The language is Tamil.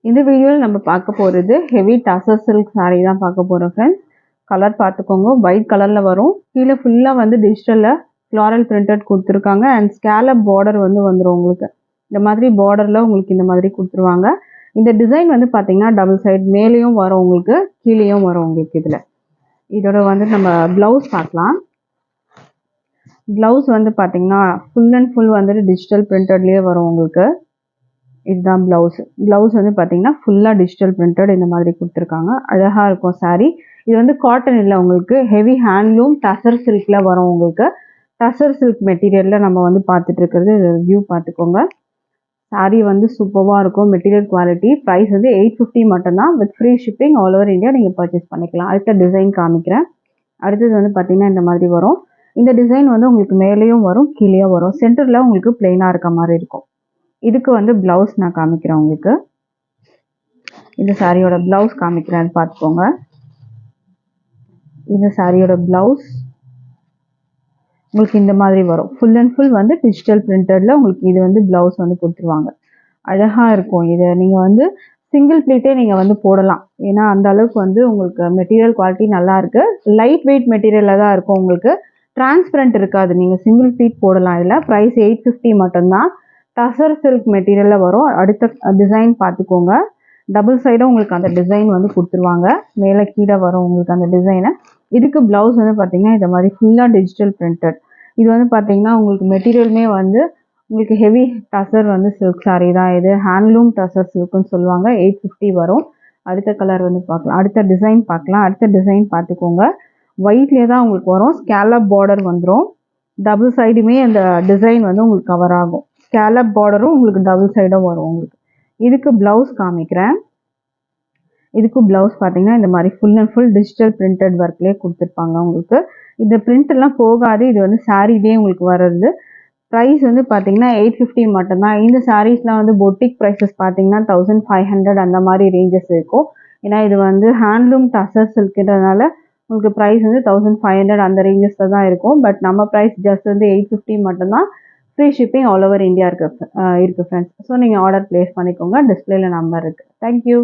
இந்த வீடியோவில் நம்ம பார்க்க போகிறது ஹெவி டசர் சில்க் saree தான் பார்க்க போகிறோம் ஃப்ரெண்ட்ஸ். கலர் பார்த்துக்கோங்க, ஒயிட் கலரில் வரும். கீழே ஃபுல்லாக வந்து டிஜிட்டலில் ஃப்ளாரல் பிரிண்டட் கொடுத்துருக்காங்க. அண்ட் ஸ்கேலப் பார்டர் வந்து வந்துடும் உங்களுக்கு. இந்த மாதிரி பார்டரில் உங்களுக்கு இந்த மாதிரி கொடுத்துருவாங்க. இந்த டிசைன் வந்து பார்த்தீங்கன்னா டபுள் சைட் மேலேயும் வரும் உங்களுக்கு, கீழேயும் வரும் உங்களுக்கு. இதோட வந்து நம்ம ப்ளவுஸ் பார்க்கலாம். ப்ளவுஸ் வந்து பார்த்தீங்கன்னா ஃபுல் அண்ட் ஃபுல் வந்துட்டு டிஜிட்டல் பிரிண்டட்லேயே வரும் உங்களுக்கு. இதுதான் ப்ளவுஸ் வந்து பார்த்தீங்கன்னா ஃபுல்லாக டிஜிட்டல் பிரிண்டட் இந்த மாதிரி கொடுத்துருக்காங்க. அழகாக இருக்கும் saree. இது வந்து காட்டன் இல்லை உங்களுக்கு, ஹெவி ஹேண்ட்லூம் டசர் சில்கில் வரும் உங்களுக்கு. டசர் சில்க் மெட்டீரியலில் நம்ம வந்து பார்த்துட்டு இருக்கிறது வியூ பார்த்துக்கோங்க. saree வந்து சூப்பராக இருக்கும், மெட்டீரியல் குவாலிட்டி. ப்ரைஸ் வந்து 850 மட்டும்தான், with free shipping all over India நீங்கள் பர்ச்சேஸ் பண்ணிக்கலாம். அடுத்த டிசைன் காமிக்கிறேன். அடுத்தது வந்து பார்த்தீங்கன்னா இந்த மாதிரி வரும். இந்த டிசைன் வந்து உங்களுக்கு மேலேயும் வரும், கீழேயும் வரும். சென்டரில் உங்களுக்கு பிளெயினாக இருக்க மாதிரி இருக்கும். இதுக்கு வந்து ப்ளவுஸ் நான் காமிக்கிறேன் உங்களுக்கு. இந்த சாரியோட ப்ளவுஸ் காமிக்கிறேன்னு பார்த்துக்கோங்க. இந்த சாரியோட ப்ளவுஸ் உங்களுக்கு இந்த மாதிரி வரும். ஃபுல் அண்ட் ஃபுல் வந்து டிஜிட்டல் பிரிண்டடில் உங்களுக்கு இது வந்து ப்ளவுஸ் வந்து கொடுத்துருவாங்க. அழகாக இருக்கும். இதை நீங்கள் வந்து சிங்கிள் ப்ளீட்டே நீங்கள் வந்து போடலாம். ஏன்னா அந்த அளவுக்கு வந்து உங்களுக்கு மெட்டீரியல் குவாலிட்டி நல்லா இருக்கு. லைட் வெயிட் மெட்டீரியலில் தான் இருக்கும் உங்களுக்கு. டிரான்ஸ்பரண்ட் இருக்காது. நீங்கள் சிங்கிள் ப்ளீட் போடலாம். இதில் ப்ரைஸ் 850 மட்டும்தான். டசர் சில்க் மெட்டீரியலில் வரும். அடுத்த டிசைன் பார்த்துக்கோங்க. டபுள் சைடும் உங்களுக்கு அந்த டிசைன் வந்து கொடுத்துருவாங்க. மேலே கீழே வரும் உங்களுக்கு அந்த டிசைனை. இதுக்கு ப்ளவுஸ் வந்து பார்த்தீங்கன்னா இந்த மாதிரி ஃபுல்லாக டிஜிட்டல் பிரிண்டட். இது வந்து பார்த்தீங்கன்னா உங்களுக்கு மெட்டீரியலுமே வந்து உங்களுக்கு ஹெவி டசர் வந்து சில்க் saree தான். இது ஹேண்ட்லூம் டசர் சில்க்குன்னு சொல்லுவாங்க. 850 வரும். அடுத்த கலர் வந்து பார்க்கலாம், அடுத்த டிசைன் பார்க்கலாம். அடுத்த டிசைன் பார்த்துக்கோங்க. ஒயிட்லேயே தான் உங்களுக்கு வரும். ஸ்கேலப் பார்டர் வந்துடும். டபுள் சைடுமே அந்த டிசைன் வந்து உங்களுக்கு கவர் ஆகும். ஸ்கேலப் பார்டரும் உங்களுக்கு டபுள் சைடும் வரும் உங்களுக்கு. இதுக்கு ப்ளவுஸ் காமிக்கிறேன். இதுக்கு ப்ளவுஸ் பார்த்தீங்கன்னா இந்த மாதிரி full and full digital printed ஒர்க்லேயே கொடுத்துருப்பாங்க உங்களுக்கு. இந்த பிரிண்ட்லாம் போகாது. இது வந்து சாரீலேயே உங்களுக்கு வர்றது. ப்ரைஸ் வந்து பார்த்தீங்கன்னா 850 மட்டும்தான். இந்த சாரீஸ்லாம் வந்து பொட்டிக் ப்ரைஸஸ் பார்த்தீங்கன்னா 1500 அந்த மாதிரி ரேஞ்சஸ் இருக்கும். ஏன்னா இது வந்து ஹேண்ட்லூம் டசர் சில்க்ன்றதுனால உங்களுக்கு ப்ரைஸ் வந்து 1500 அந்த ரேஞ்சஸில் தான் இருக்கும். பட் நம்ம ப்ரைஸ் ஜஸ்ட் வந்து 850 மட்டும்தான். Free shipping all over India இருக்குது ஃப்ரெண்ட்ஸ். ஸோ நீங்கள் ஆர்டர் ப்ளேஸ் பண்ணிக்கோங்க. டிஸ்பிளேல நம்பர் இருக்குது. தேங்க்யூ.